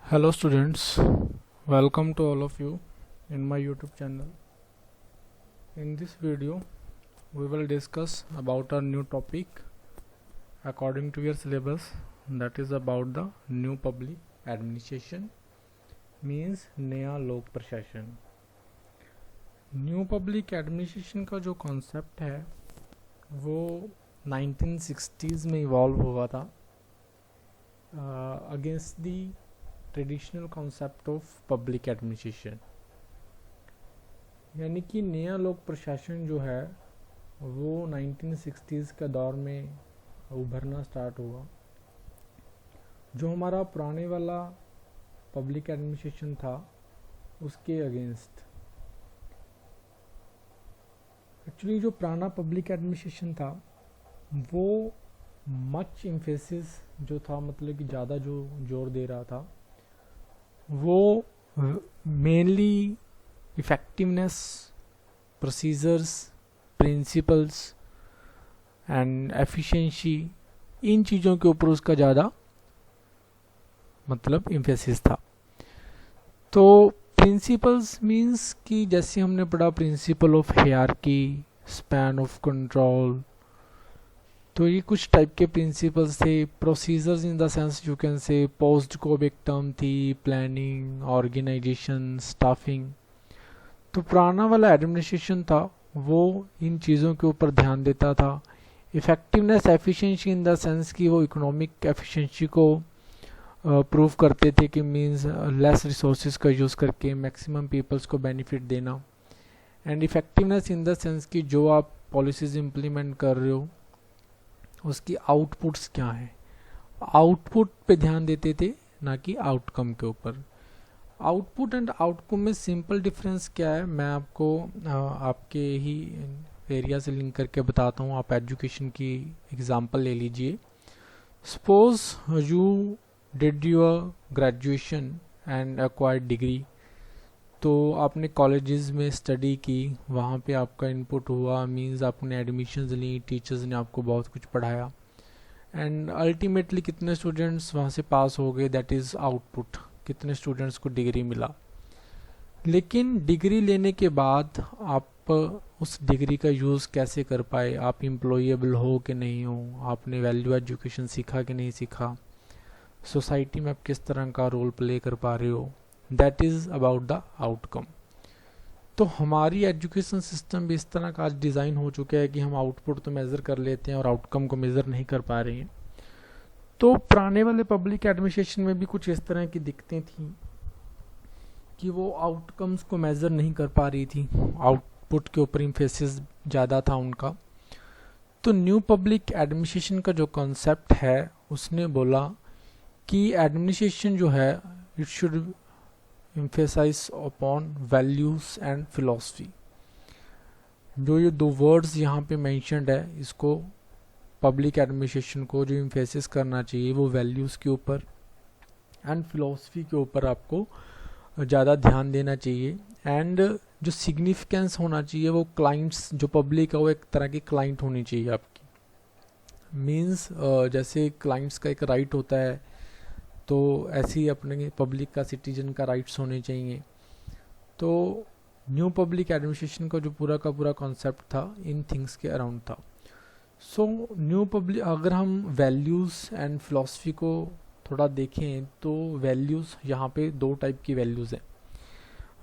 Hello students, welcome to all of you in my YouTube channel. In this video, we will discuss about a new topic according to your syllabus, that is about the new public administration, means नया लोक प्रशासन. New public administration का जो concept है वो 1960s में evolve हुआ था against the traditional concept of public administration. यानी कि नया लोक प्रशासन जो है वो 1960s के दौर में उभरना स्टार्ट हुआ. जो हमारा पुराने वाला पब्लिक एडमिनिस्ट्रेशन था उसके अगेंस्ट. एक्चुअली जो पुराना पब्लिक एडमिनिस्ट्रेशन था वो मच एम्फेसिस जो था, मतलब कि ज़्यादा जो जोर दे रहा था वो mainly effectiveness, procedures, principles and efficiency, इन चीज़ों के ऊपर उसका ज़्यादा मतलब एम्फेसिस था. तो प्रिंसिपल्स मींस कि जैसे हमने पढ़ा principle of hierarchy, span of control, तो ये कुछ टाइप के प्रिंसिपल्स थे. Procedures in the sense you can से पोस्ट को एक टर्म थी, प्लानिंग, ऑर्गेनाइजेशन, स्टाफिंग. तो पुराना वाला एडमिनिस्ट्रेशन था वो इन चीज़ों के ऊपर ध्यान देता था. Effectiveness, efficiency in the sense कि वो इकोनॉमिक एफिशिएंसी को प्रूव करते थे कि मींस लेस रिसोर्सेज का यूज़ करके मैक्सिमम पीपल्स को बेनिफिट देना. And effectiveness in the sense कि जो आप पॉलिसीज इम्प्लीमेंट कर रहे हो उसकी आउटपुट्स क्या हैं, आउटपुट पे ध्यान देते थे ना कि आउटकम के ऊपर. आउटपुट एंड आउटकम में सिंपल डिफरेंस क्या है मैं आपको आपके ही एरिया से लिंक करके बताता हूँ. आप एजुकेशन की एग्जांपल ले लीजिए. Suppose you did your graduation and acquired degree. तो आपने कॉलेजेस में स्टडी की, वहाँ पे आपका इनपुट हुआ, मींस आपने एडमिशन्स ली, टीचर्स ने आपको बहुत कुछ पढ़ाया एंड अल्टीमेटली कितने स्टूडेंट्स वहाँ से पास हो गए, दैट इज़ आउटपुट. कितने स्टूडेंट्स को डिग्री मिला. लेकिन डिग्री लेने के बाद आप उस डिग्री का यूज़ कैसे कर पाए, आप एम्प्लॉयबल हो कि नहीं हो, आपने वैल्यू एजुकेशन सीखा कि नहीं सीखा, सोसाइटी में आप किस तरह का रोल प्ले कर पा रहे हो, that is about the outcome. तो हमारी एजुकेशन सिस्टम भी इस तरह का आज डिज़ाइन हो चुका है कि हम आउटपुट तो मेज़र कर लेते हैं और आउटकम को मेज़र नहीं कर पा रहे हैं. तो पुराने वाले पब्लिक एडमिनिस्ट्रेशन में भी कुछ इस तरह की दिक्कतें थी कि वो आउटकम्स को मेज़र नहीं कर पा रही थी, आउटपुट के ऊपर एम्फेसिस ज़्यादा था उनका. तो न्यू पब्लिक एडमिनिस्ट्रेशन का जो कॉन्सेप्ट है उसने बोला कि एडमिनिस्ट्रेशन जो है it should emphasize upon values and philosophy. जो ये दो वर्ड्स यहाँ पे मेंशन्ड है, इसको पब्लिक एडमिनिस्ट्रेशन को जो एम्फेसिस करना चाहिए वो वैल्यूज़ के ऊपर एंड फिलोसफी के ऊपर आपको ज़्यादा ध्यान देना चाहिए. एंड जो सिग्निफिकेंस होना चाहिए वो क्लाइंट्स, जो पब्लिक है वो एक तरह की क्लाइंट होनी चाहिए आपकी. मीन्स जैसे क्लाइंट्स का एक राइट होता है तो ऐसे ही अपने पब्लिक का, सिटीजन का राइट्स होने चाहिए. तो न्यू पब्लिक एडमिनिस्ट्रेशन का जो पूरा का पूरा कॉन्सेप्ट था इन थिंग्स के अराउंड था. सो न्यू पब्लिक, अगर हम वैल्यूज़ एंड फिलॉसफी को थोड़ा देखें तो वैल्यूज़ यहाँ पे दो टाइप की वैल्यूज़ हैं.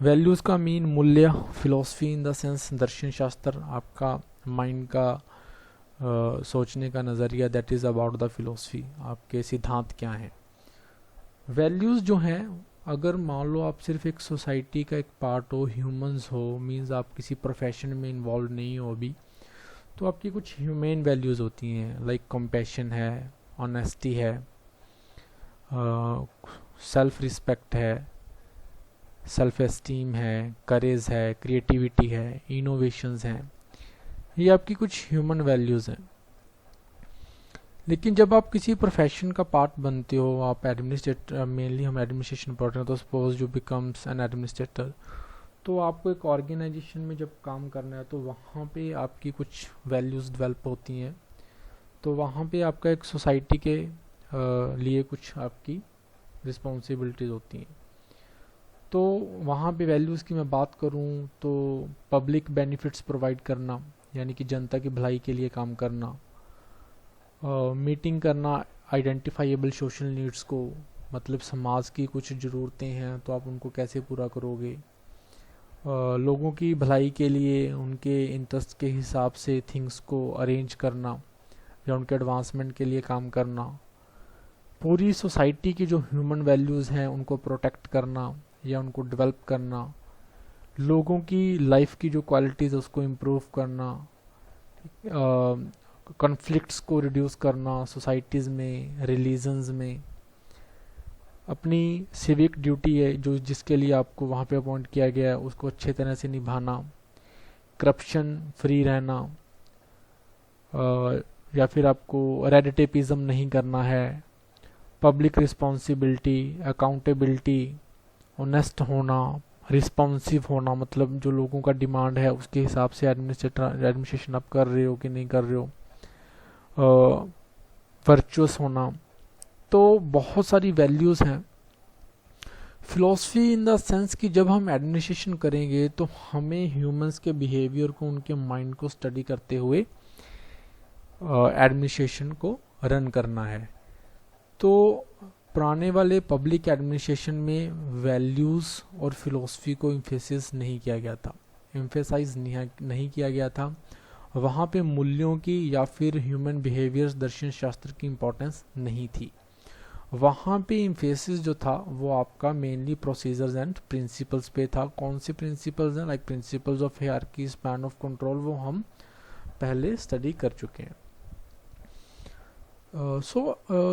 वैल्यूज़ का मीन मूल्य, फिलॉसफी इन द सेंस दर्शन शास्त्र, आपका माइंड का सोचने का नज़रिया, that is about the philosophy, आपके सिद्धांत क्या हैं. वैल्यूज़ जो हैं, अगर मान लो आप सिर्फ एक सोसाइटी का एक पार्ट हो, ह्यूमंस हो, मींस आप किसी प्रोफेशन में इन्वॉल्व नहीं हो अभी, तो आपकी कुछ ह्यूमन वैल्यूज़ होती हैं, लाइक कंपैशन है, ऑनेस्टी है, सेल्फ रिस्पेक्ट है, सेल्फ एस्टीम है, करेज है, क्रिएटिविटी है, इनोवेशंस हैं. ये आपकी कुछ ह्यूमन वैल्यूज़ हैं. लेकिन जब आप किसी प्रोफेशन का पार्ट बनते हो, आप एडमिनिस्ट्रेटर, मेनली हम एडमिनिस्ट्रेशन पढ़ रहे हैं, तो suppose U becomes an administrator, तो आपको एक ऑर्गेनाइजेशन में जब काम करना है तो वहाँ पे आपकी कुछ वैल्यूज़ डेवलप होती हैं. तो वहाँ पे आपका एक सोसाइटी के लिए कुछ आपकी रिस्पॉन्सिबिलिटीज़ होती हैं। तो वहाँ पे वैल्यूज़ की मैं बात करूँ तो पब्लिक बेनिफिट्स प्रोवाइड करना, यानी कि जनता की भलाई के लिए काम करना, मीटिंग करना आइडेंटिफाइबल सोशल नीड्स को, मतलब समाज की कुछ ज़रूरतें हैं तो आप उनको कैसे पूरा करोगे, लोगों की भलाई के लिए उनके इंटरेस्ट के हिसाब से थिंग्स को अरेंज करना या उनके एडवांसमेंट के लिए काम करना, पूरी सोसाइटी की जो ह्यूमन वैल्यूज़ हैं उनको प्रोटेक्ट करना या उनको डेवलप करना, लोगों की लाइफ की जो क्वालिटीज़ है उसको इम्प्रूव करना, कॉन्फ्लिक्ट्स को रिड्यूस करना सोसाइटीज़ में, रिलीजन्स में, अपनी सिविक ड्यूटी है जो जिसके लिए आपको वहाँ पे अपॉइंट किया गया है उसको अच्छे तरह से निभाना, करप्शन फ्री रहना, या फिर आपको रेड नहीं करना है, पब्लिक रिस्पॉन्सिबिलिटी, अकाउंटेबिलिटी, ऑनेस्ट होना, रिस्पॉन्सिव होना, मतलब जो लोगों का डिमांड है उसके हिसाब से एडमिनिस्ट्रेशन आप कर रहे हो कि नहीं कर रहे हो, वर्चुअस होना। तो बहुत सारी वैल्यूज़ हैं। फिलॉसफी इन द सेंस कि जब हम एडमिनिस्ट्रेशन करेंगे तो हमें ह्यूमंस के बिहेवियर को, उनके माइंड को स्टडी करते हुए एडमिनिस्ट्रेशन को रन करना है। तो पुराने वाले पब्लिक एडमिनिस्ट्रेशन में वैल्यूज़ और फिलॉसफी को एम्फेसिस नहीं किया गया था, एम्फेसाइज नहीं किया गया था। वहाँ पे मूल्यों की या फिर ह्यूमन बिहेवियर्स, दर्शन शास्त्र की इम्पोर्टेंस नहीं थी। वहाँ पे एम्फेसिस जो था वो आपका मेनली प्रोसीजर्स एंड प्रिंसिपल्स पे था। कौन से प्रिंसिपल्स हैं? Like principles of hierarchy, span of control, वो हम पहले स्टडी कर चुके हैं। सो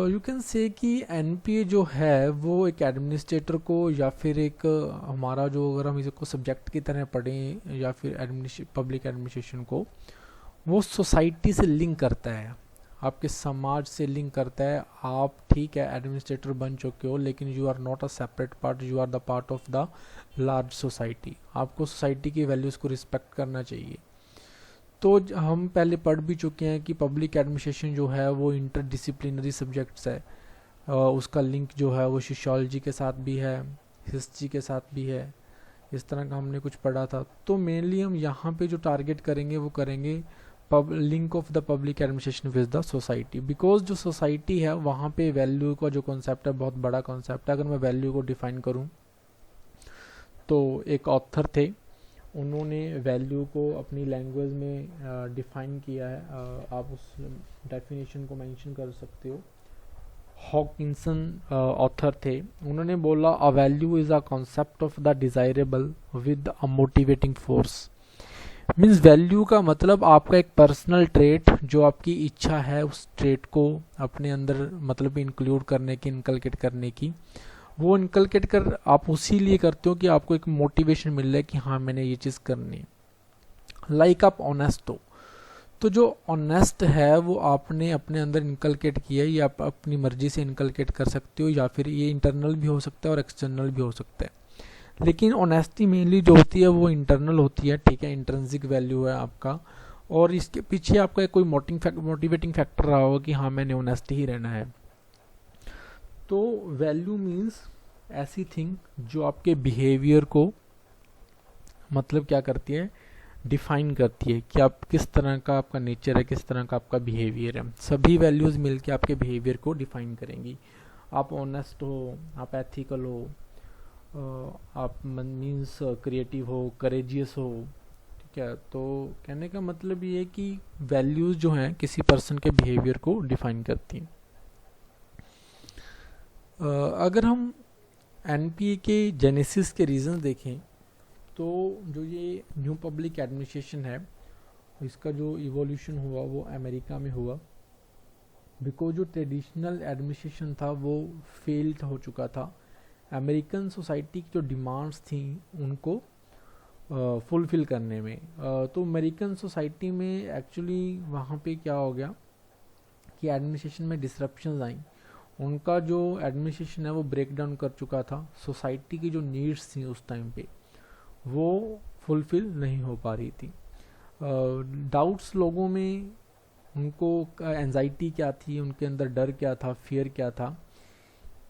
यू कैन से कि एनपीए जो है वो एक एडमिनिस्ट्रेटर को या फिर एक हमारा जो, अगर हम इसको सब्जेक्ट की तरह पढ़ें या फिर पब्लिक एडमिनिस्ट्रेशन को, वो सोसाइटी से लिंक करता है, आपके समाज से लिंक करता है। आप ठीक है एडमिनिस्ट्रेटर बन चुके हो लेकिन you are not a separate part, you are the part of the large society. आपको सोसाइटी की वैल्यूज़ को रिस्पेक्ट करना चाहिए। तो हम पहले पढ़ भी चुके हैं कि पब्लिक एडमिनिस्ट्रेशन जो है वो इंटरडिसिप्लिनरी सब्जेक्ट्स है। उसका लिंक जो है वो सोशियोलॉजी के साथ भी है, हिस्ट्री के साथ भी है, इस तरह का हमने कुछ पढ़ा था। तो मेनली हम यहाँ पे जो टारगेट करेंगे वो करेंगे link of the public administration with the society, because जो सोसाइटी है वहाँ पे वैल्यू का जो कॉन्सेप्ट है बहुत बड़ा कॉन्सेप्ट है। अगर मैं वैल्यू को डिफाइन करूँ तो एक ऑथर थे, उन्होंने वैल्यू को अपनी लैंग्वेज में डिफाइन किया है। आप उस डेफिनेशन को मेंशन कर सकते हो। हॉकिंसन ऑथर थे, उन्होंने बोला a value is a concept of the desirable with a motivating force. Means value का मतलब आपका एक पर्सनल ट्रेट, जो आपकी इच्छा है उस ट्रेट को अपने अंदर मतलब इंक्लूड करने की, इनकलकेट करने की, वो इनकलकेट कर आप उसी लिए करते हो कि आपको एक मोटिवेशन मिल रहा है कि हाँ मैंने ये चीज़ करनी है। लाइक आप ऑनेस्ट हो, तो जो ऑनेस्ट है वो आपने अपने अंदर इनकलकेट किया है, या आप अपनी मर्जी से इनकलकेट कर सकते हो, या फिर ये इंटरनल भी हो सकता है और एक्सटर्नल भी हो सकता है। लेकिन ऑनेस्टी मेनली जो होती है वो इंटरनल होती है, ठीक है, इंट्रिंसिक वैल्यू है आपका, और इसके पीछे आपका कोई मोटिवेटिंग फैक्टर रहा होगा कि हाँ मैंने ऑनेस्ट ही रहना है। तो वैल्यू मीन्स ऐसी थिंग जो आपके बिहेवियर को मतलब क्या करती है, डिफाइन करती है कि आप किस तरह का आपका नेचर है, किस तरह का आपका बिहेवियर है। सभी वैल्यूज़ मिलके आपके बिहेवियर को डिफाइन करेंगी। आप ऑनेस्ट हो, आप एथिकल हो, आप मीन्स क्रिएटिव हो, करेजियस हो, ठीक है। तो कहने का मतलब ये है कि वैल्यूज़ जो हैं किसी पर्सन के बिहेवियर को डिफाइन करती हैं। अगर हम एनपीए के जेनेसिस के रीज़न देखें तो जो ये न्यू पब्लिक एडमिनिस्ट्रेशन है इसका जो इवोल्यूशन हुआ वो अमेरिका में हुआ, बिकॉज जो ट्रेडिशनल एडमिनिस्ट्रेशन था वो फेल्ड हो चुका था। अमेरिकन सोसाइटी की जो डिमांड्स थी उनको फुलफ़िल करने में। तो अमेरिकन सोसाइटी में एक्चुअली वहाँ पे क्या हो गया कि एडमिनिस्ट्रेशन में डिसरप्शंस आई, उनका जो एडमिनिस्ट्रेशन है वो ब्रेक डाउन कर चुका था। सोसाइटी की जो नीड्स थी उस टाइम पे वो फुलफ़िल नहीं हो पा रही थी। डाउट्स लोगों में, उनको एंजाइटी क्या थी, उनके अंदर डर क्या था, फियर क्या था,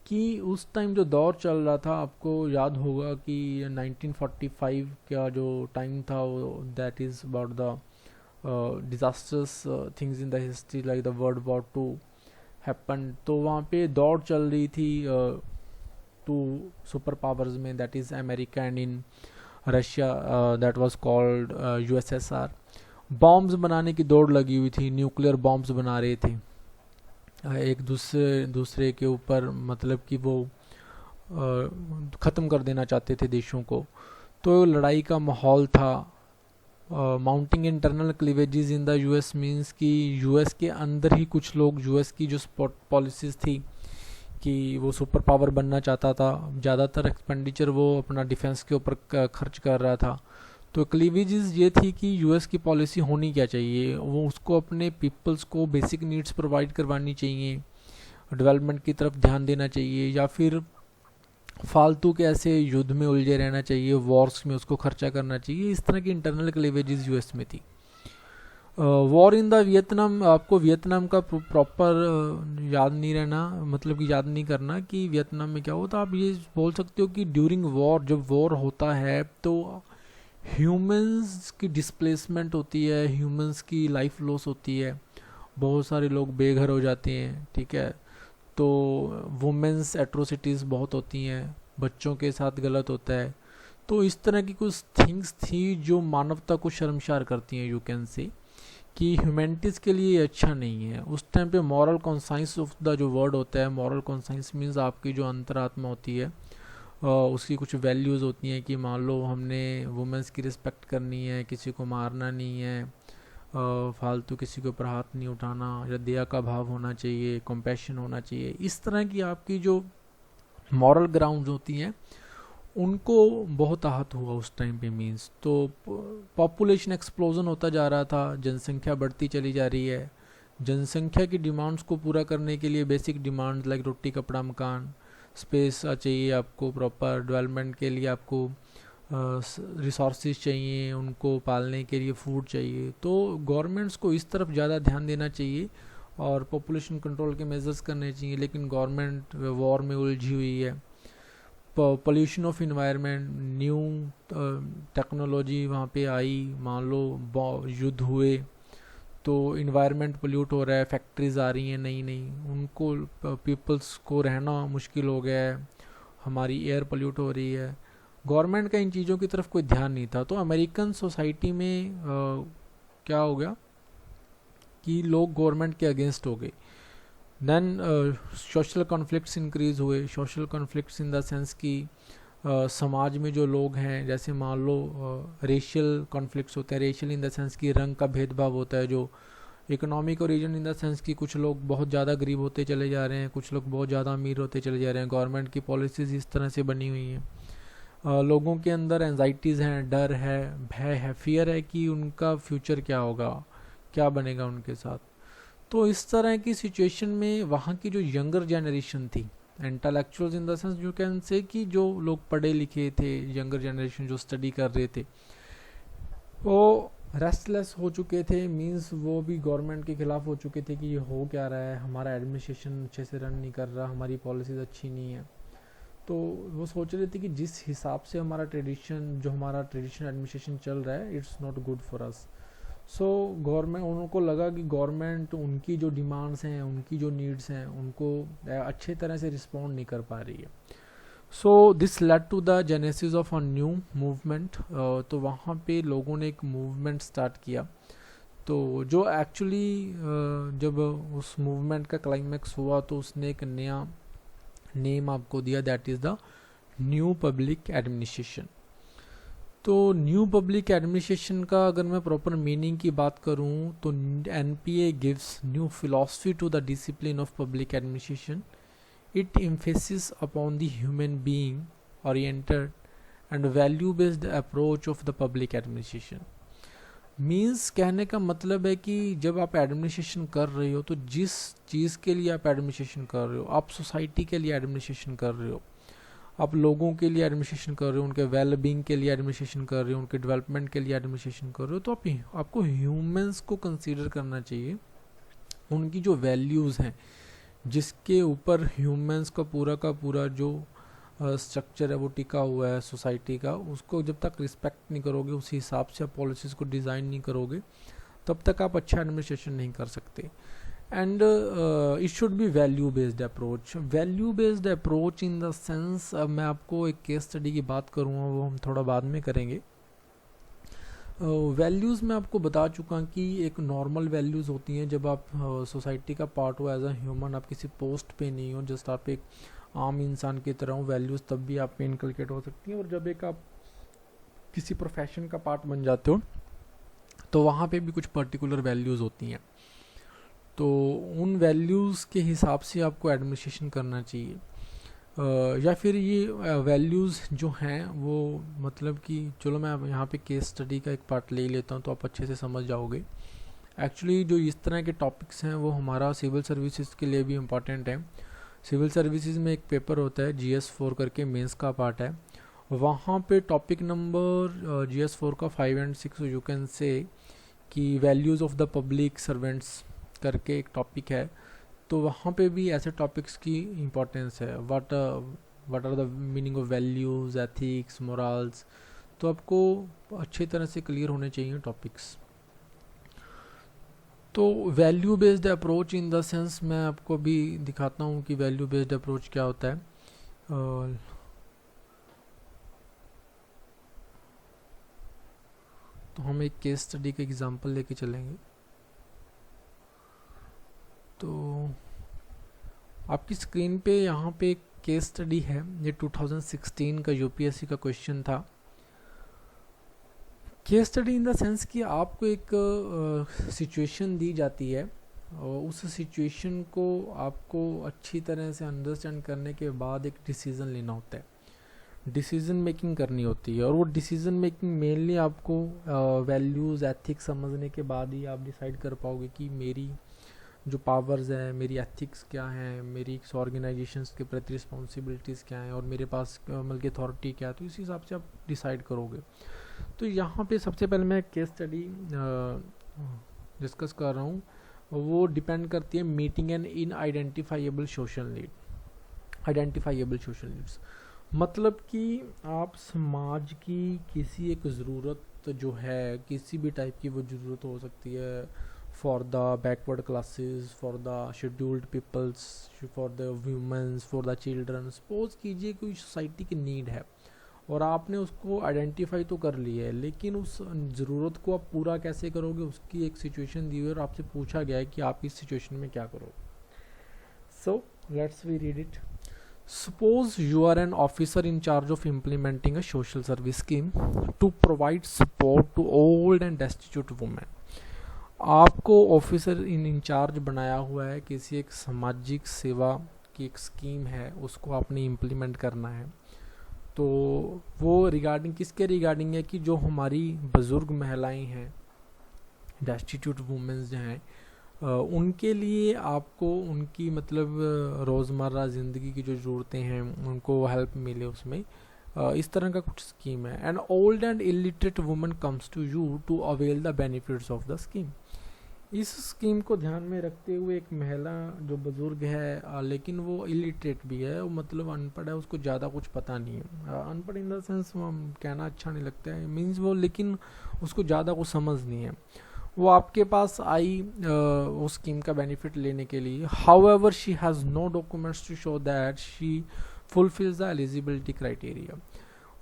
कि उस टाइम जो दौर चल रहा था, आपको याद होगा कि 1945 का जो टाइम था, वो that is about the disasters things in the history like the world war two happen. तो वहाँ पे दौड़ चल रही थी टू सुपर पावर्स में, that is America and in Russia, that was called USSR. Bombs बनाने की दौड़ लगी हुई थी, न्यूक्लियर बॉम्ब्स बना रहे थे एक दूसरे के ऊपर, मतलब कि वो ख़त्म कर देना चाहते थे देशों को। तो लड़ाई का माहौल था। Mounting internal cleavages in the US means कि यूएस के अंदर ही कुछ लोग, यूएस की जो पॉलिसीज़ थी कि वो सुपर पावर बनना चाहता था, ज़्यादातर एक्सपेंडिचर वो अपना डिफेंस के ऊपर खर्च कर रहा था। तो क्लीवेजेस ये थी कि यूएस की पॉलिसी होनी क्या चाहिए, वो उसको अपने पीपल्स को बेसिक नीड्स प्रोवाइड करवानी चाहिए, डेवलपमेंट की तरफ ध्यान देना चाहिए, या फिर फालतू के ऐसे युद्ध में उलझे रहना चाहिए, वॉर्स में उसको खर्चा करना चाहिए। इस तरह की इंटरनल क्लीवेजेस यूएस में थी। वॉर इन द वियतनाम, आपको वियतनाम का प्रॉपर याद नहीं रहना, मतलब कि याद नहीं करना कि वियतनाम में क्या होता। आप ये बोल सकते हो कि ड्यूरिंग वॉर, जब वॉर होता है तो ह्यूमंस की डिस्प्लेसमेंट होती है, ह्यूमंस की लाइफ लॉस होती है, बहुत सारे लोग बेघर हो जाते हैं, ठीक है। तो वुमेंस एट्रोसिटीज़ बहुत होती हैं, बच्चों के साथ गलत होता है। तो इस तरह की कुछ थिंग्स थी जो मानवता को शर्मसार करती हैं, यू कैन से कि ह्यूमैनिटीज़ के लिए ये अच्छा नहीं है। उस टाइम पे मॉरल कॉन्साइंस ऑफ द जो वर्ड होता है, मॉरल कॉन्साइंस मीन्स आपकी जो अंतरात्मा होती है, उसकी कुछ वैल्यूज़ होती हैं कि मान लो हमने वुमेंस की रिस्पेक्ट करनी है, किसी को मारना नहीं है, फालतू किसी के ऊपर हाथ नहीं उठाना, या दया का भाव होना चाहिए, कंपैशन होना चाहिए। इस तरह की आपकी जो मॉरल ग्राउंड्स होती हैं उनको बहुत आहत हुआ उस टाइम पे मीन्स। तो पॉपुलेशन एक्सप्लोजन होता जा रहा था, जनसंख्या बढ़ती चली जा रही है। जनसंख्या की डिमांड्स को पूरा करने के लिए बेसिक डिमांड्स लाइक रोटी कपड़ा मकान, स्पेस चाहिए आपको, प्रॉपर डेवलपमेंट के लिए आपको रिसोर्सेज चाहिए, उनको पालने के लिए फूड चाहिए। तो गवर्नमेंट्स को इस तरफ ज़्यादा ध्यान देना चाहिए और पॉपुलेशन कंट्रोल के मेजर्स करने चाहिए, लेकिन गवर्नमेंट वॉर में उलझी हुई है। Pollution of environment, new technology वहाँ पे आई, मान लो युद्ध हुए तो इन्वायरमेंट पोल्यूट हो रहा है, फैक्ट्रीज आ रही हैं नई नई, उनको पीपल्स को रहना मुश्किल हो गया है, हमारी एयर पोल्यूट हो रही है। गवर्नमेंट का इन चीज़ों की तरफ कोई ध्यान नहीं था। तो अमेरिकन सोसाइटी में क्या हो गया कि लोग गवर्नमेंट के अगेंस्ट हो गए। देन सोशल कॉन्फ्लिक्ट्स इंक्रीज हुए। Social conflicts in the sense कि समाज में जो लोग हैं, जैसे मान लो रेशियल कॉन्फ्लिक्ट्स होते हैं। रेशियल इन द सेंस कि रंग का भेदभाव होता है। जो economic origin in the sense कि कुछ लोग बहुत ज़्यादा गरीब होते चले जा रहे हैं, कुछ लोग बहुत ज़्यादा अमीर होते चले जा रहे हैं। गवर्नमेंट की पॉलिसीज़ इस तरह से बनी हुई हैं। लोगों के अंदर एंजाइटीज़ हैं, डर है, भय है, फियर है कि उनका फ्यूचर क्या होगा, क्या बनेगा उनके साथ। तो इस तरह की सिचुएशन में वहाँ की जो यंगर जनरेशन थी, intellectuals in the sense you can से कि जो लोग पढ़े लिखे थे, यंगर जनरेशन जो स्टडी कर रहे थे, वो रेस्टलेस हो चुके थे। मींस वो भी गवर्नमेंट के खिलाफ हो चुके थे कि ये हो क्या रहा है, हमारा एडमिनिस्ट्रेशन अच्छे से रन नहीं कर रहा, हमारी पॉलिसीज अच्छी नहीं है। तो वो सोच रहे थे कि जिस हिसाब से हमारा ट्रेडिशनल एडमिनिस्ट्रेशन चल रहा है, it's not good for us. So government, उनको लगा कि गवर्नमेंट उनकी जो डिमांड्स हैं, उनकी जो नीड्स हैं, उनको अच्छे तरह से रिस्पॉन्ड नहीं कर पा रही है। So this led to the genesis of a new movement. तो वहाँ पे लोगों ने एक मूवमेंट स्टार्ट किया। तो जो एक्चुअली जब उस मूवमेंट का क्लाइमैक्स हुआ तो उसने एक नया नेम आपको दिया, that is the new public administration. तो न्यू पब्लिक एडमिनिस्ट्रेशन का अगर मैं प्रॉपर मीनिंग की बात करूं तो NPA gives new philosophy to the discipline of public administration. It emphasis upon the human being oriented and value based approach of the public administration. Means कहने का मतलब है कि जब आप एडमिनिस्ट्रेशन कर रहे हो तो जिस चीज़ के लिए आप एडमिनिस्ट्रेशन कर रहे हो, आप सोसाइटी के लिए एडमिनिस्ट्रेशन कर रहे हो, आप लोगों के लिए एडमिनिस्ट्रेशन कर रहे हो, उनके वेल बीइंग के लिए एडमिनिस्ट्रेशन कर रहे हो, उनके डेवलपमेंट के लिए एडमिनिस्ट्रेशन कर रहे हो, तो आपको ह्यूमंस को कंसीडर करना चाहिए, उनकी जो वैल्यूज़ हैं, जिसके ऊपर ह्यूमंस का पूरा जो स्ट्रक्चर है वो टिका हुआ है सोसाइटी का, उसको जब तक रिस्पेक्ट नहीं करोगे, उस हिसाब से आप पॉलिसीज़ को डिज़ाइन नहीं करोगे, तब तक आप अच्छा एडमिनिस्ट्रेशन नहीं कर सकते. And it should be value based approach. Value based approach in the sense, अब मैं आपको एक केस स्टडी की बात करूँगा, वो हम थोड़ा बाद में करेंगे. वैल्यूज़ मैं आपको बता चुका कि एक नॉर्मल वैल्यूज़ होती हैं जब आप सोसाइटी का पार्ट हो एज अ ह्यूमन, आप किसी पोस्ट पे नहीं हो, जस्ट आप एक आम इंसान की तरह हो. वैल्यूज़ तब भी आप पे इनकलकेट हो सकती हैं. और जब एक आप किसी प्रोफेशन का पार्ट बन जाते हो तो वहाँ पे भी कुछ पर्टिकुलर वैल्यूज़ होती हैं. तो उन वैल्यूज़ के हिसाब से आपको एडमिनिस्ट्रेशन करना चाहिए. या फिर ये वैल्यूज़ जो हैं वो मतलब कि चलो मैं यहाँ पे केस स्टडी का एक पार्ट ले लेता हूँ तो आप अच्छे से समझ जाओगे. एक्चुअली जो इस तरह के टॉपिक्स हैं वो हमारा सिविल सर्विसेज के लिए भी इम्पॉर्टेंट है. सिविल सर्विसेज में एक पेपर होता है GS4 करके, मेंस का पार्ट है. वहाँ पे टॉपिक नंबर GS4 का 5 और 6 यू कैन से कि values of the public servants करके एक टॉपिक है. तो वहाँ पे भी ऐसे टॉपिक्स की इम्पोर्टेंस है. What are the meaning of values, ethics, morals. तो आपको अच्छी तरह से क्लियर होने चाहिए टॉपिक्स. तो value based approach in the sense मैं आपको भी दिखाता हूँ कि वैल्यू बेस्ड अप्रोच क्या होता है. तो हम एक केस स्टडी का एग्जांपल लेके चलेंगे. तो आपकी स्क्रीन पे यहाँ पे एक केस स्टडी है. ये 2016 का UPSC का क्वेश्चन था. Case study in the sense कि आपको एक सिचुएशन दी जाती है और उस सिचुएशन को आपको अच्छी तरह से अंडरस्टैंड करने के बाद एक डिसीज़न लेना होता है, डिसीज़न मेकिंग करनी होती है. और वो डिसीज़न मेकिंग मेनली आपको वैल्यूज़, एथिक्स समझने के बाद ही आप डिसाइड कर पाओगे कि मेरी जो पावर्स हैं, मेरी एथिक्स क्या हैं, मेरी ऑर्गेनाइजेशंस के प्रति रिस्पॉन्सिबिलिटीज़ क्या हैं और मेरे पास मतलब अथॉरिटी क्या है. तो इस हिसाब से आप डिसाइड करोगे. तो यहाँ पे सबसे पहले मैं केस स्टडी डिस्कस कर रहा हूँ. वो डिपेंड करती है मीटिंग एन इन आइडेंटिफाइएबल सोशल नीड. आइडेंटिफाइएबल सोशल नीड्स मतलब कि आप समाज की किसी एक ज़रूरत जो है, किसी भी टाइप की वो ज़रूरत हो सकती है, for the backward classes, for the scheduled peoples, for the womens, for the children. Suppose कीजिए कोई सोसाइटी की नीड है और आपने उसको आइडेंटिफाई तो कर लिया है, लेकिन उस ज़रूरत को आप पूरा कैसे करोगे, उसकी एक सिचुएशन दी हुई है और आपसे पूछा गया है कि आप इस सिचुएशन में क्या करोगे. So let's we read it. Suppose you are an officer in charge of implementing a social service scheme to provide support to old and destitute women. आपको ऑफिसर इन इंचार्ज बनाया हुआ है, किसी एक सामाजिक सेवा की एक स्कीम है, उसको आपने इम्प्लीमेंट करना है. तो वो रिगार्डिंग किसके रिगार्डिंग है कि जो हमारी बुज़ुर्ग महिलाएं हैं, डेस्टिट्यूट वुमेन्स जो हैं, उनके लिए आपको उनकी मतलब रोज़मर्रा ज़िंदगी की जो ज़रूरतें हैं उनको हेल्प मिले उसमें. इस तरह का कुछ स्कीम है. And old and illiterate woman comes to you to avail the benefits of the scheme. इस स्कीम को ध्यान में रखते हुए एक महिला जो बुज़ुर्ग है लेकिन वो इलिटरेट भी है, वो मतलब अनपढ़ है, उसको ज़्यादा कुछ पता नहीं है. अनपढ़ इन द सेंस कहना अच्छा नहीं लगता है, मीन्स वो लेकिन उसको ज़्यादा कुछ समझ नहीं है. वो आपके पास आई वो स्कीम का बेनिफिट लेने के लिए. However she has no documents to show that she fulfills the eligibility criteria.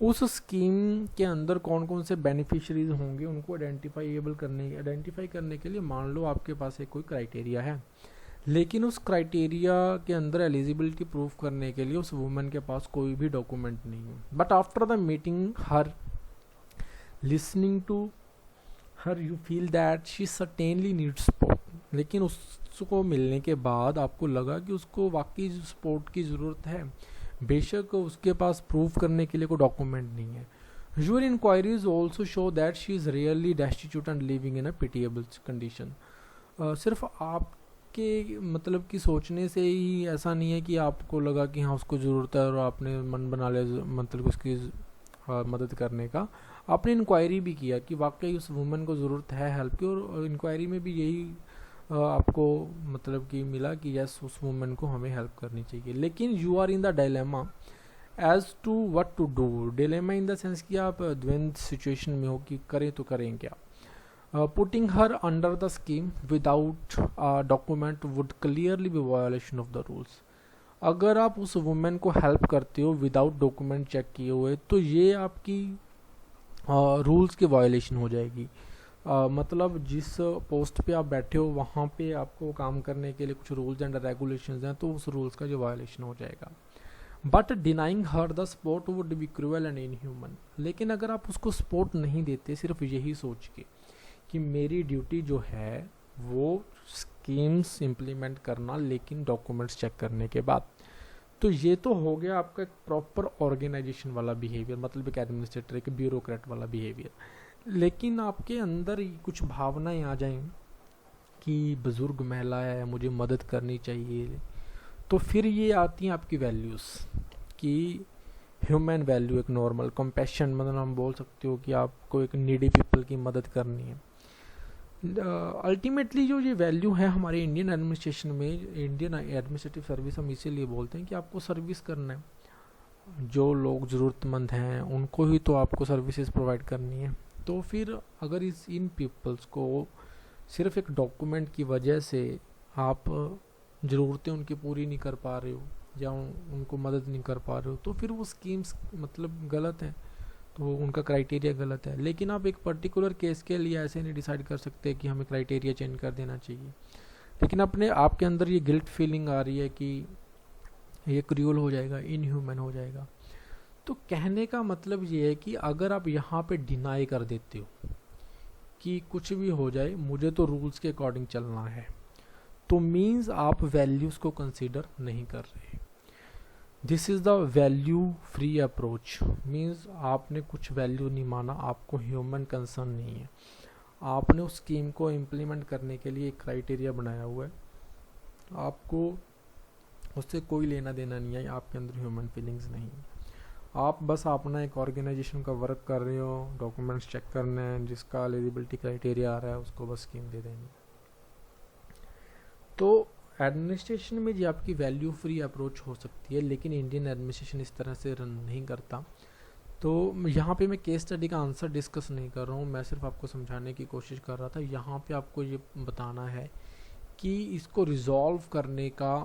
उस स्कीम के अंदर कौन कौन से बेनिफिशरीज होंगे उनको आइडेंटिफाई करने के लिए मान लो आपके पास एक कोई क्राइटेरिया है, लेकिन उस क्राइटेरिया के अंदर एलिजिबिलिटी प्रूफ करने के लिए उस वुमेन के पास कोई भी डॉक्यूमेंट नहीं है. But after the meeting her, listening to her, you feel that she certainly needs support. लेकिन उसको मिलने के बाद आपको लगा कि उसको वाकई सपोर्ट की ज़रूरत है, बेशक उसके पास प्रूफ करने के लिए कोई डॉक्यूमेंट नहीं है. Your inquiries also show that she is really destitute and living in a pitiable condition. सिर्फ आपके मतलब कि सोचने से ही ऐसा नहीं है कि आपको लगा कि हाँ उसको ज़रूरत है और आपने मन बना लिया मतलब उसकी मदद करने का. आपने इंक्वायरी भी किया कि वाकई उस वुमेन को ज़रूरत है हेल्प की, और इंक्वायरी में भी यही आपको मतलब कि मिला कि यस उस वुमेन को हमें हेल्प करनी चाहिए, लेकिन you are in the dilemma as to what to do. Dilemma in the sense कि आप द्वंद्व सिचुएशन में हो कि करें तो करें क्या। Putting her under the scheme without document would clearly be violation of the rules. अगर आप उस वुमेन को हेल्प करते हो विदाउट डॉक्यूमेंट चेक किए हुए तो ये आपकी रूल्स की वायोलेशन हो जाएगी। मतलब जिस पोस्ट पे आप बैठे हो वहाँ पे आपको काम करने के लिए कुछ रूल्स एंड रेगुलेशंस हैं, तो उस रूल्स का जो वायोलेशन हो जाएगा। But denying her the support would be cruel and inhuman. लेकिन अगर आप उसको सपोर्ट नहीं देते सिर्फ यही सोच के कि मेरी ड्यूटी जो है वो स्कीम्स इम्प्लीमेंट करना लेकिन डॉक्यूमेंट्स चेक करने के बाद, तो ये तो हो गया आपका एक प्रॉपर ऑर्गेनाइजेशन वाला बिहेवियर, मतलब एक एडमिनिस्ट्रेटर एक ब्यूरोक्रेट वाला बिहेवियर। लेकिन आपके अंदर कुछ भावनाएं आ जाएं कि बुजुर्ग महिला है, मुझे मदद करनी चाहिए, तो फिर ये आती हैं आपकी वैल्यूज़ कि ह्यूमन वैल्यू, एक नॉर्मल कंपैशन, मतलब हम बोल सकते हो कि आपको एक नीडी पीपल की मदद करनी है। अल्टीमेटली जो ये वैल्यू है हमारे इंडियन एडमिनिस्ट्रेशन में, इंडियन एडमिनिस्ट्रेटिव सर्विस हम इसीलिए बोलते हैं कि आपको सर्विस करना है। जो लोग ज़रूरतमंद हैं उनको ही तो आपको सर्विसेज प्रोवाइड करनी है। तो फिर अगर इन पीपल्स को सिर्फ एक डॉक्यूमेंट की वजह से आप ज़रूरतें उनकी पूरी नहीं कर पा रहे हो या उनको मदद नहीं कर पा रहे हो, तो फिर वो स्कीम्स मतलब गलत हैं, तो उनका क्राइटेरिया गलत है। लेकिन आप एक पर्टिकुलर केस के लिए ऐसे नहीं डिसाइड कर सकते कि हमें क्राइटेरिया चेंज कर देना चाहिए। लेकिन अपने आपके अंदर ये गिल्ट फीलिंग आ रही है कि ये क्रूअल हो जाएगा, इनह्यूमन हो जाएगा। तो कहने का मतलब ये है कि अगर आप यहाँ पे डिनाई कर देते हो कि कुछ भी हो जाए मुझे तो रूल्स के अकॉर्डिंग चलना है, तो मीन्स आप वैल्यूज़ को कंसीडर नहीं कर रहे। This is the value free approach, means आपने कुछ वैल्यू नहीं माना, आपको ह्यूमन कंसर्न नहीं है, आपने उस स्कीम को इम्प्लीमेंट करने के लिए एक क्राइटेरिया बनाया हुआ है, आपको उससे कोई लेना देना नहीं है, आपके अंदर ह्यूमन फीलिंग्स नहीं है। आप बस अपना एक ऑर्गेनाइजेशन का वर्क कर रहे हो, डॉक्यूमेंट्स चेक करने हैं, जिसका एलिजिबिलिटी क्राइटेरिया आ रहा है उसको बस स्कीम दे देनी। तो एडमिनिस्ट्रेशन में जी आपकी वैल्यू फ्री अप्रोच हो सकती है, लेकिन इंडियन एडमिनिस्ट्रेशन इस तरह से रन नहीं करता। तो यहाँ पे मैं केस स्टडी का आंसर डिस्कस नहीं कर रहा हूँ, मैं सिर्फ आपको समझाने की कोशिश कर रहा था। यहाँ पे आपको ये बताना है कि इसको रिजॉल्व करने का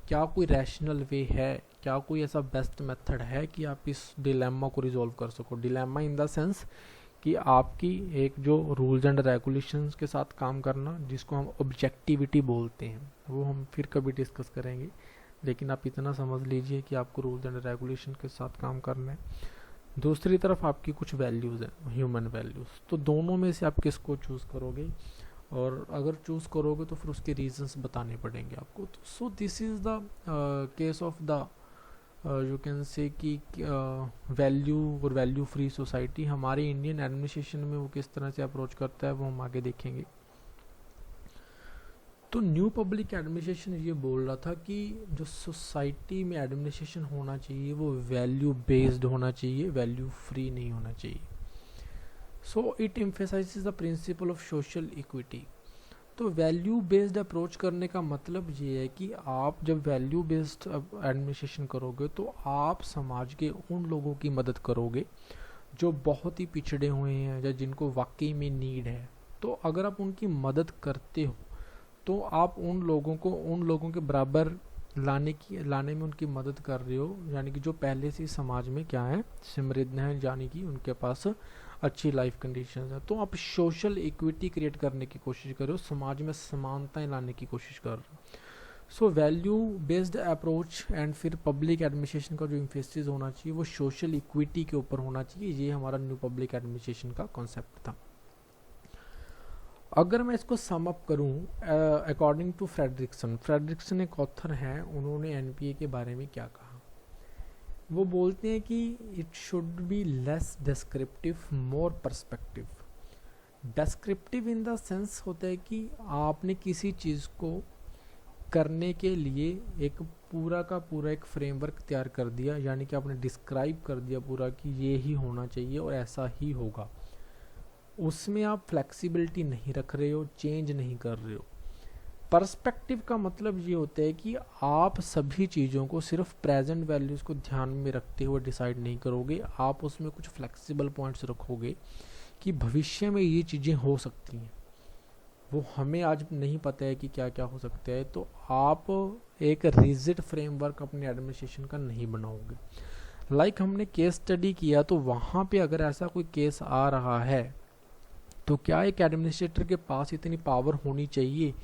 क्या कोई रैशनल वे है, क्या कोई ऐसा बेस्ट मेथड है कि आप इस डिलेमा को रिजॉल्व कर सको। डिलेमा इन द सेंस कि आपकी एक जो रूल्स एंड रेगुलेशंस के साथ काम करना, जिसको हम ऑब्जेक्टिविटी बोलते हैं, वो हम फिर कभी डिस्कस करेंगे, लेकिन आप इतना समझ लीजिए कि आपको रूल्स एंड रेगुलेशन के साथ काम करना है। दूसरी तरफ आपकी कुछ वैल्यूज़ हैं, ह्यूमन वैल्यूज़, तो दोनों में से आप किसको चूज़ करोगे, और अगर चूज़ करोगे तो फिर उसके रीजंस बताने पड़ेंगे आपको। तो so this is the case of the you can से कि वैल्यू और वैल्यू फ्री सोसाइटी हमारे इंडियन एडमिनिस्ट्रेशन में वो किस तरह से अप्रोच करता है वो हम आगे देखेंगे। तो न्यू पब्लिक एडमिनिस्ट्रेशन ये बोल रहा था कि जो सोसाइटी में एडमिनिस्ट्रेशन होना चाहिए वो वैल्यू बेस्ड होना चाहिए, वैल्यू फ्री नहीं होना चाहिए। So it emphasises the principle of social equity. तो वैल्यू बेस्ड अप्रोच करने का मतलब ये है कि आप जब वैल्यू बेस्ड एडमिनिस्ट्रेशन करोगे तो आप समाज के उन लोगों की मदद करोगे जो बहुत ही पिछड़े हुए हैं या जिनको वाकई में नीड है। तो अगर आप उनकी मदद करते हो तो आप उन लोगों के बराबर लाने में उनकी मदद कर रहे हो, यानी कि जो पहले से समाज में क्या है, समृद्ध हैं, यानी कि उनके पास अच्छी लाइफ कंडीशंस है। तो आप सोशल इक्विटी क्रिएट करने की कोशिश कर रहे हो, समाज में समानताएं लाने की कोशिश कर रहे हो। So value based approach and फिर पब्लिक एडमिनिस्ट्रेशन का जो इम्फेसिस होना चाहिए वो सोशल इक्विटी के ऊपर होना चाहिए। ये हमारा न्यू पब्लिक एडमिनिस्ट्रेशन का कॉन्सेप्ट था। अगर मैं इसको सम अप करूं अकॉर्डिंग टू फ्रेडरिक्सन एक ऑथर हैं, उन्होंने एनपीए के बारे में क्या कहा, वो बोलते हैं कि it should be less descriptive more perspective. Descriptive in the sense होता है कि आपने किसी चीज़ को करने के लिए एक पूरा का पूरा एक फ्रेमवर्क तैयार कर दिया, यानी कि आपने डिस्क्राइब कर दिया पूरा कि ये ही होना चाहिए और ऐसा ही होगा। उसमें आप फ्लेक्सिबिलिटी नहीं रख रहे हो, चेंज नहीं कर रहे हो। पर्सपेक्टिव का मतलब ये होता है कि आप सभी चीज़ों को सिर्फ प्रेजेंट वैल्यूज़ को ध्यान में रखते हुए डिसाइड नहीं करोगे, आप उसमें कुछ फ्लेक्सिबल पॉइंट्स रखोगे कि भविष्य में ये चीज़ें हो सकती हैं, वो हमें आज नहीं पता है कि क्या क्या हो सकता है, तो आप एक रिजिड फ्रेमवर्क अपने एडमिनिस्ट्रेशन का नहीं बनाओगे। लाइक हमने केस स्टडी किया, तो वहाँ पे अगर ऐसा कोई केस आ रहा है तो क्या एक एडमिनिस्ट्रेटर के पास इतनी पावर होनी चाहिए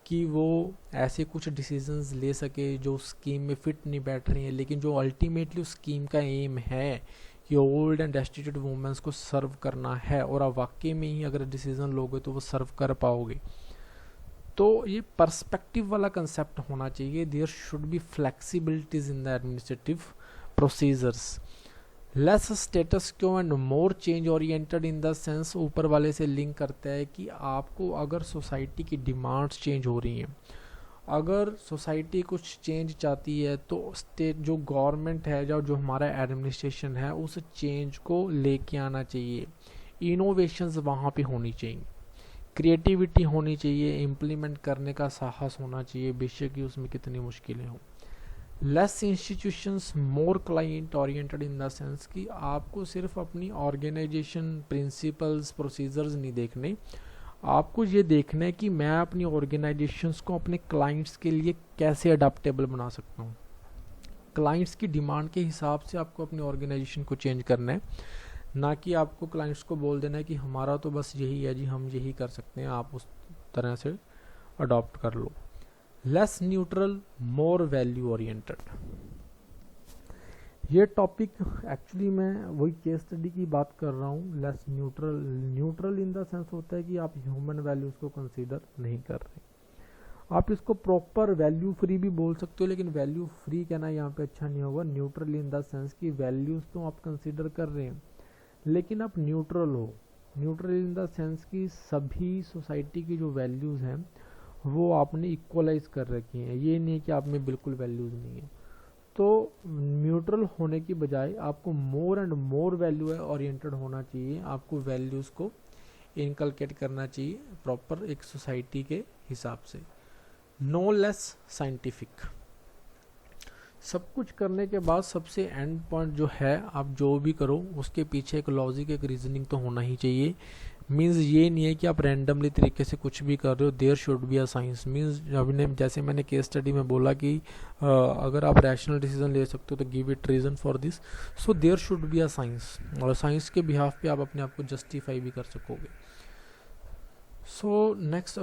कि वो ऐसे कुछ डिसीजंस ले सके जो स्कीम में फिट नहीं बैठ रही हैं, लेकिन जो अल्टीमेटली उस स्कीम का एम है कि ओल्ड एंड डेस्टिट्यूट वुमेन्स को सर्व करना है, और आप वाकई में ही अगर डिसीजन लोगे तो वो सर्व कर पाओगे। तो ये पर्सपेक्टिव वाला कंसेप्ट होना चाहिए। There should be flexibilities in the administrative procedures, less status quo and more change oriented in the sense, ऊपर वाले से लिंक करता है कि आपको अगर सोसाइटी की डिमांड्स चेंज हो रही हैं, अगर सोसाइटी कुछ चेंज चाहती है, तो स्टेट जो गवर्नमेंट है जो हमारा एडमिनिस्ट्रेशन है उस चेंज को लेके आना चाहिए। इनोवेशंस वहाँ पे होनी चाहिए, क्रिएटिविटी होनी चाहिए, इम्प्लीमेंट करने का साहस होना चाहिए, बेशक ही उसमें कितनी मुश्किलें हों। Less institutions more client oriented in the sense कि आपको सिर्फ अपनी ऑर्गेनाइजेशन प्रिंसिपल्स प्रोसीजर्स नहीं देखने, आपको ये देखना है कि मैं अपनी ऑर्गेनाइजेशंस को अपने क्लाइंट्स के लिए कैसे अडाप्टेबल बना सकता हूँ। क्लाइंट्स की डिमांड के हिसाब से आपको अपनी ऑर्गेनाइजेशन को चेंज करना है, ना कि आपको क्लाइंट्स को बोल देना है कि हमारा तो बस यही है जी, हम यही कर सकते हैं, आप उस तरह से अडॉप्ट कर लो। Less neutral more value oriented, ये टॉपिक एक्चुअली मैं वही केस स्टडी की बात कर रहा हूँ। Less neutral, neutral in the sense होता है कि आप ह्यूमन वैल्यूज को कंसीडर नहीं कर रहे। आप इसको प्रॉपर वैल्यू फ्री भी बोल सकते हो, लेकिन वैल्यू फ्री कहना यहाँ पे अच्छा नहीं होगा। न्यूट्रल इन द सेंस कि वैल्यूज तो आप कंसीडर कर रहे हैं, लेकिन आप न्यूट्रल हो। न्यूट्रल इन द सेंस कि सभी सोसाइटी की जो वैल्यूज़ हैं वो आपने इक्वलाइज कर रखी हैं, ये नहीं कि आप में बिल्कुल वैल्यूज़ नहीं है। तो न्यूट्रल होने की बजाय आपको more and more value oriented होना चाहिए, आपको वैल्यूज़ को इनकलकेट करना चाहिए प्रॉपर एक सोसाइटी के हिसाब से। नो लेस साइंटिफिक, सब कुछ करने के बाद सबसे एंड पॉइंट जो है, आप जो भी करो उसके पीछे एक लॉजिक, एक रीजनिंग तो होना ही चाहिए। मीन्स ये नहीं है कि आप रैंडमली तरीके से कुछ भी कर रहे हो, there should be a science. Means जैसे मैंने केस स्टडी में बोला कि अगर आप रैशनल डिसीजन ले सकते हो तो give it reason for this, so there should be a science, और साइंस के बिहाफ पे आप अपने आप को जस्टिफाई भी कर सकोगे। सो नेक्स्ट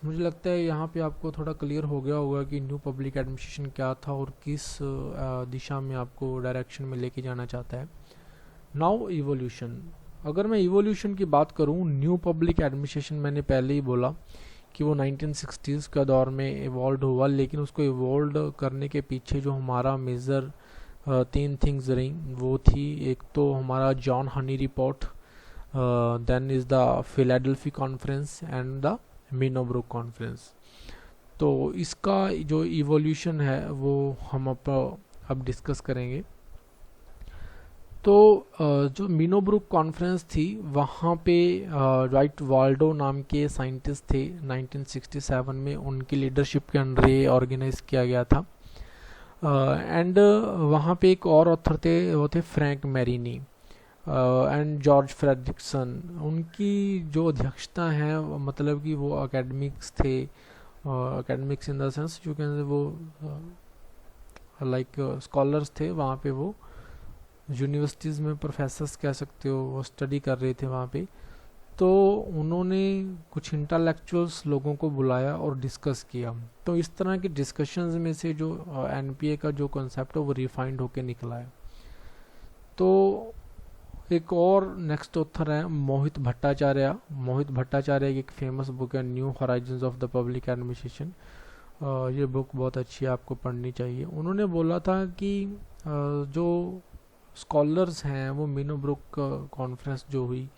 मुझे लगता है यहाँ पे आपको थोड़ा क्लियर हो गया होगा कि न्यू पब्लिक एडमिनिस्ट्रेशन क्या था और किस दिशा में आपको डायरेक्शन में लेके जाना चाहता है। नाउ इवोल्यूशन, अगर मैं इवोल्यूशन की बात करूँ, न्यू पब्लिक एडमिनिस्ट्रेशन मैंने पहले ही बोला कि वो 1960s का दौर में इवॉल्व हुआ, लेकिन उसको इवॉल्व करने के पीछे जो हमारा मेजर 3 थिंग्स रही वो थी, एक तो हमारा John Honey report, then is the Philadelphia conference and the Minnowbrook conference. तो इसका जो इवोल्यूशन है वो हम अब डिस्कस करेंगे। तो जो मिनोब्रुक कॉन्फ्रेंस थी वहाँ पे राइट वाल्डो नाम के साइंटिस्ट थे, 1967 में उनकी लीडरशिप के अंडर ये ऑर्गेनाइज किया गया था। एंड वहाँ पे एक और ऑथर थे, वो थे Frank Marini and George Frederiksen. उनकी जो अध्यक्षता है, मतलब कि वो एकेडमिक्स थे, एकेडमिक्स इन द सेंस जो कहते वो लाइक स्कॉलर्स थे, वहाँ पे वो यूनिवर्सिटीज़ में प्रोफेसर्स कह सकते हो, वो स्टडी कर रहे थे वहाँ पे। तो उन्होंने कुछ इंटेलेक्चुअल्स लोगों को बुलाया और डिस्कस किया। तो इस तरह के डिस्कशंस में से जो एनपीए का जो कॉन्सेप्ट है वो रिफाइंड होके निकला है। तो एक और नेक्स्ट ऑथर है मोहित भट्टाचार्य। मोहित भट्टाचार्य की एक फेमस बुक है new horizons of the public administration. ये बुक बहुत अच्छी है, आपको पढ़नी चाहिए। उन्होंने बोला था कि जो स्कॉलर्स हैं वो मिनोब्रुक कॉन्फ्रेंस जो हुई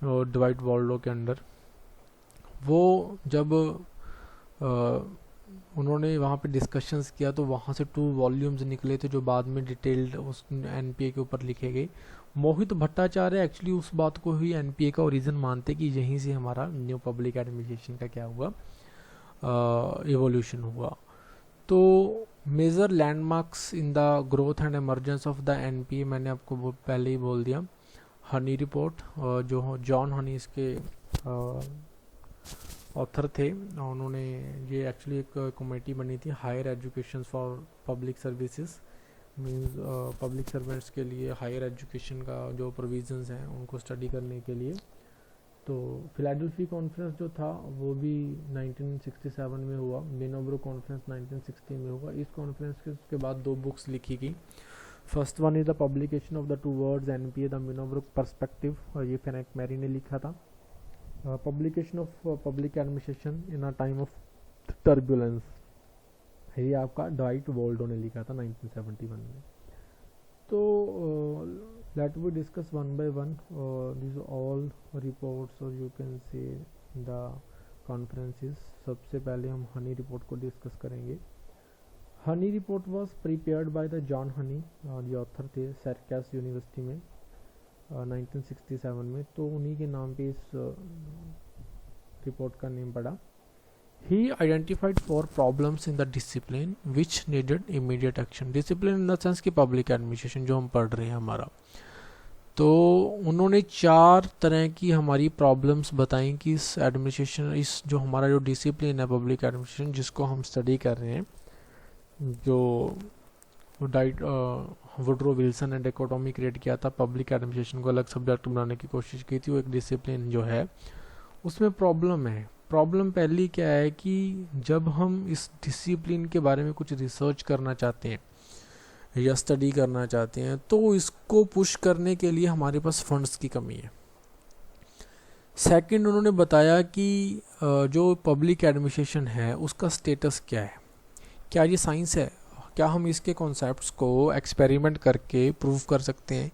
डिवाइड वाल्डो के अंडर, वो जब उन्होंने वहाँ पे डिस्कशंस किया तो वहाँ से 2 वॉल्यूम्स निकले थे जो बाद में डिटेल्ड उस एनपीए के ऊपर लिखे गए। मोहित भट्टाचार्य एक्चुअली उस बात को ही एनपीए का ओरिजिन मानते कि यहीं से हमारा न्यू पब्लिक एडमिनिस्ट्रेशन का क्या हुआ एवोल्यूशन हुआ। तो major landmarks in the growth and emergence of the NPA मैंने आपको पहले ही बोल दिया। हनी रिपोर्ट, जो जॉन हनी इसके ऑथर थे, उन्होंने ये एक्चुअली एक कमेटी बनी थी higher education for public services, means public servants के लिए हायर एजुकेशन का जो प्रोविजंस हैं उनको स्टडी करने के लिए। तो फिलाडेल्फी कॉन्फ्रेंस जो था वो भी 1967 में हुआ, मिनोब्रो कॉन्फ्रेंस 1960 में हुआ। इस कॉन्फ्रेंस के बाद दो बुक्स लिखी गई। First one is the publication of the towards NPA the Minnowbrook perspective, और ये फ्रैंक मैरी ने लिखा था। Publication of public administration in a time of turbulence, ये आपका डाइट वोल्डो ने लिखा था 1971 में। तो let we discuss one by one this all reports, और you can say the conferences. सबसे पहले हम हनी रिपोर्ट को डिस्कस करेंगे। Honey report was prepared by the John Honey, ये ऑथर थे सरकास यूनिवर्सिटी में 1967 में। तो उन्हीं के नाम पे इस रिपोर्ट का नेम पड़ा। He identified 4 problems in the discipline which needed immediate action. Discipline in the sense कि public administration जो हम पढ़ रहे हैं हमारा, तो उन्होंने 4 तरह की हमारी प्रॉब्लम्स बताई कि इस एडमिनिस्ट्रेशन, इस जो हमारा जो डिसिप्लिन है पब्लिक एडमिनिस्ट्रेशन जिसको हम स्टडी कर रहे हैं, जो वुड्रो विल्सन ने डिकोटोमी क्रिएट किया था, पब्लिक एडमिनिस्ट्रेशन को अलग सब्जेक्ट बनाने की कोशिश की थी, वो एक डिसिप्लिन जो है उसमें प्रॉब्लम है। प्रॉब्लम पहली क्या है कि जब हम इस डिसिप्लिन के बारे में कुछ रिसर्च करना चाहते हैं या स्टडी करना चाहते हैं, तो इसको पुश करने के लिए हमारे पास फंड्स की कमी है। सेकंड, उन्होंने बताया कि जो पब्लिक एडमिनिस्ट्रेशन है उसका स्टेटस क्या है, क्या ये साइंस है, क्या हम इसके कॉन्सेप्ट्स को एक्सपेरिमेंट करके प्रूव कर सकते हैं,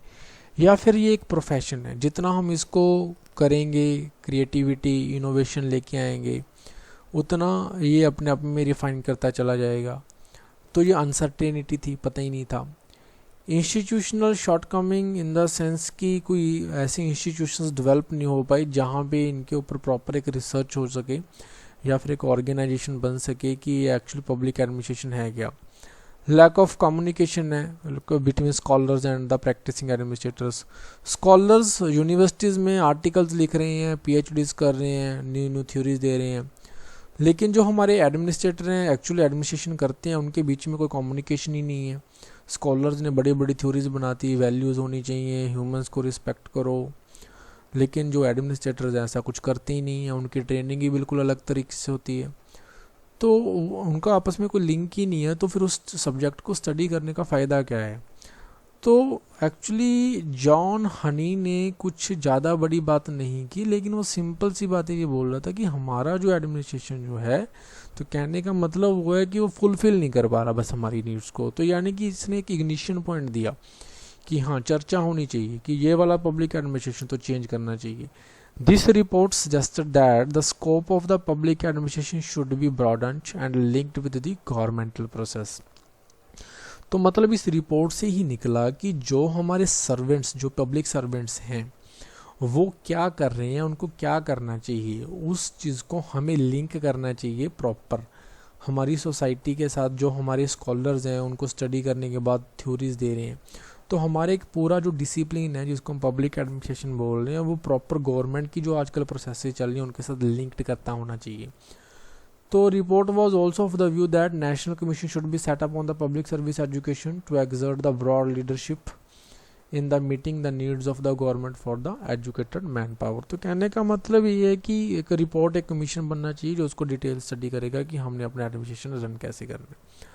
या फिर ये एक प्रोफेशन है, जितना हम इसको करेंगे क्रिएटिविटी इनोवेशन लेके आएंगे उतना ये अपने आप में रिफाइन करता चला जाएगा। तो ये अनसर्टेनिटी थी, पता ही नहीं था। Institutional shortcoming in the sense कि कोई ऐसे इंस्टीट्यूशंस डेवलप नहीं हो पाई जहाँ पे इनके ऊपर प्रॉपर एक रिसर्च हो सके या फिर एक ऑर्गेनाइजेशन बन सके कि ये एक्चुअली पब्लिक एडमिनिस्ट्रेशन है क्या। लैक ऑफ कम्युनिकेशन है between scholars and the practicing administrators. Scholars universities में आर्टिकल्स लिख रहे हैं, पीएचडीज कर रहे हैं, न्यू न्यू थ्योरीज दे रहे हैं, लेकिन जो हमारे एडमिनिस्ट्रेटर हैं एक्चुअली एडमिनिस्ट्रेशन करते हैं उनके बीच में कोई कम्युनिकेशन ही नहीं है। स्कॉलर्स ने बड़ी बड़ी थ्योरीज बनाती, वैल्यूज़ होनी चाहिए, ह्यूमंस को रिस्पेक्ट करो, लेकिन जो एडमिनिस्ट्रेटर्स ऐसा कुछ करते ही नहीं है, उनकी ट्रेनिंग ही बिल्कुल अलग तरीके से होती है, तो उनका आपस में कोई लिंक ही नहीं है। तो फिर उस सब्जेक्ट को स्टडी करने का फ़ायदा क्या है। तो एक्चुअली जॉन हनी ने कुछ ज़्यादा बड़ी बात नहीं की, लेकिन वो सिंपल सी बातें ये बोल रहा था कि हमारा जो एडमिनिस्ट्रेशन जो है, तो कहने का मतलब वो है कि वो फुलफिल नहीं कर पा रहा बस हमारी नीड्स को। तो यानी कि इसने एक इग्निशन पॉइंट दिया कि हाँ चर्चा होनी चाहिए कि ये वाला पब्लिक एडमिनिस्ट्रेशन तो चेंज करना चाहिए। This report suggested that the scope of the public administration should be broadened and linked with the governmental process. तो मतलब इस रिपोर्ट से ही निकला कि जो हमारे सर्वेंट्स, जो पब्लिक सर्वेंट्स हैं, वो क्या कर रहे हैं, उनको क्या करना चाहिए, उस चीज़ को हमें लिंक करना चाहिए प्रॉपर हमारी सोसाइटी के साथ। जो हमारे स्कॉलर्स हैं उनको स्टडी करने के बाद थ्योरीज दे रहे हैं, तो हमारे एक पूरा जो डिसिप्लिन है जिसको हम पब्लिक एडमिनिस्ट्रेशन बोल रहे हैं, वो प्रॉपर गवर्नमेंट की जो आजकल प्रोसेसेस चल रही हैं उनके साथ लिंक्ड करता होना चाहिए। तो report was also of the view that national commission should be set up on the public service education to exert the broad leadership in the meeting the needs of the government for the educated man power. तो कहने का मतलब ये है कि एक report, एक commission बनना चाहिए जो उसको डिटेल स्टडी करेगा कि हमने अपना एडमिनिस्ट्रेशन रन कैसे करना है।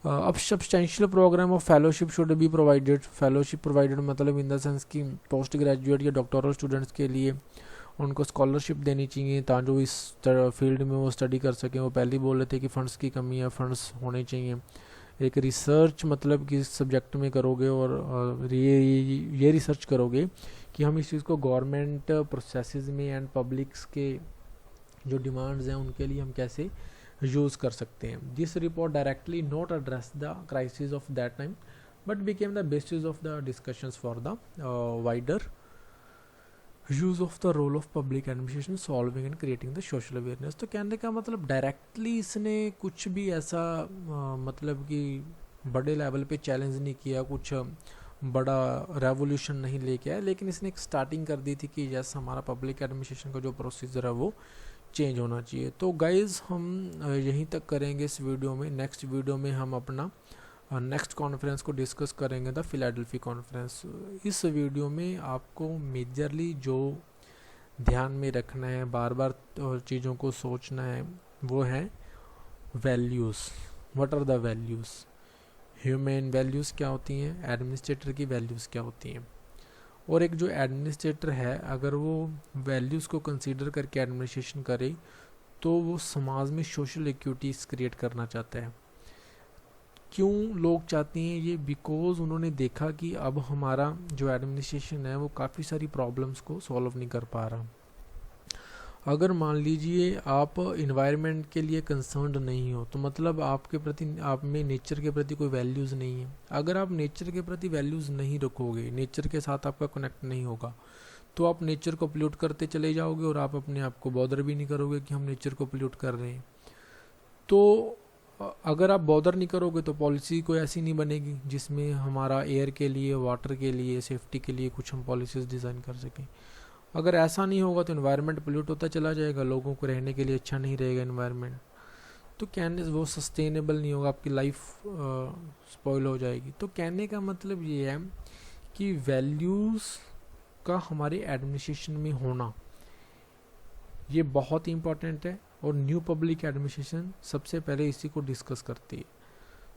अब substantial program of fellowship should be provided. Fellowship provided मतलब इन द सेंस कि पोस्ट ग्रेजुएट या डॉक्टोरल स्टूडेंट्स के लिए उनको स्कॉलरशिप देनी चाहिए ताकि जो इस फील्ड में वो स्टडी कर सकें। वो पहले ही बोल रहे थे कि फ़ंड्स की कमी है, फ़ंड्स होने चाहिए। एक रिसर्च मतलब कि सब्जेक्ट में करोगे और ये रिसर्च करोगे कि हम इस चीज़ को गवर्नमेंट प्रोसेसेस में एंड पब्लिक्स के जो डिमांड्स हैं उनके लिए हम कैसे यूज़ कर सकते हैं। This report directly not address the crisis of that time but became the basis of the discussions for the wider use of the role of public administration solving and creating the social awareness. तो कहने का मतलब directly इसने कुछ भी ऐसा मतलब कि बड़े लेवल पे चैलेंज नहीं किया, कुछ बड़ा रेवोल्यूशन नहीं लेके आया, लेकिन इसने एक स्टार्टिंग कर दी थी कि यस हमारा पब्लिक एडमिनिस्ट्रेशन का जो प्रोसीजर है वो चेंज होना चाहिए। तो गाइज़ हम यहीं तक करेंगे इस वीडियो में। नेक्स्ट वीडियो में हम अपना नेक्स्ट कॉन्फ्रेंस को डिस्कस करेंगे, द फिलाडेल्फी कॉन्फ्रेंस। इस वीडियो में आपको मेजरली जो ध्यान में रखना है, बार बार चीज़ों को सोचना है, वो है values. What are the values? Human values क्या होती हैं, एडमिनिस्ट्रेटर की वैल्यूज़ क्या होती हैं। और एक जो एडमिनिस्ट्रेटर है अगर वो वैल्यूज़ को कंसीडर करके एडमिनिस्ट्रेशन करे तो वो समाज में सोशल इक्विटीज़ क्रिएट करना चाहता है। क्यों लोग चाहते हैं ये? बिकॉज उन्होंने देखा कि अब हमारा जो एडमिनिस्ट्रेशन है वो काफ़ी सारी प्रॉब्लम्स को सॉल्व नहीं कर पा रहा। अगर मान लीजिए आप इन्वायरमेंट के लिए कंसर्न्ड नहीं हो तो मतलब आपके प्रति, आप में नेचर के प्रति कोई वैल्यूज़ नहीं है। अगर आप नेचर के प्रति वैल्यूज़ नहीं रखोगे, नेचर के साथ आपका कनेक्ट नहीं होगा, तो आप नेचर को पोल्यूट करते चले जाओगे और आप अपने आप को बॉदर भी नहीं करोगे कि हम नेचर को पोल्यूट कर रहे हैं। तो अगर आप बॉदर नहीं करोगे तो पॉलिसी कोई ऐसी नहीं बनेगी जिसमें हमारा एयर के लिए, वाटर के लिए, सेफ्टी के लिए कुछ हम पॉलिसीज़ डिज़ाइन कर सकें। अगर ऐसा नहीं होगा तो इन्वायरमेंट पोल्यूट होता चला जाएगा, लोगों को रहने के लिए अच्छा नहीं रहेगा इन्वायरमेंट, तो कहने वो सस्टेनेबल नहीं होगा, आपकी लाइफ स्पॉइल हो जाएगी। तो कहने का मतलब ये है कि वैल्यूज़ का हमारे एडमिनिस्ट्रेशन में होना ये बहुत ही इम्पोर्टेंट है और न्यू पब्लिक एडमिनिस्ट्रेशन सबसे पहले इसी को डिस्कस करती है।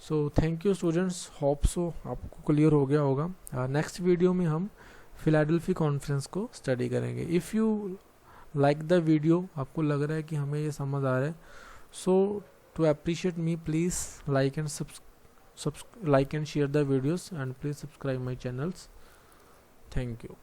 So thank you students, hope so आपको क्लियर हो गया होगा। नेक्स्ट वीडियो में हम फिलाडेल्फी कॉन्फ्रेंस को स्टडी करेंगे। If you like the video, आपको लग रहा है कि हमें ये समझ आ रहा है, so to appreciate me please like and share the videos and please subscribe my channels. Thank you.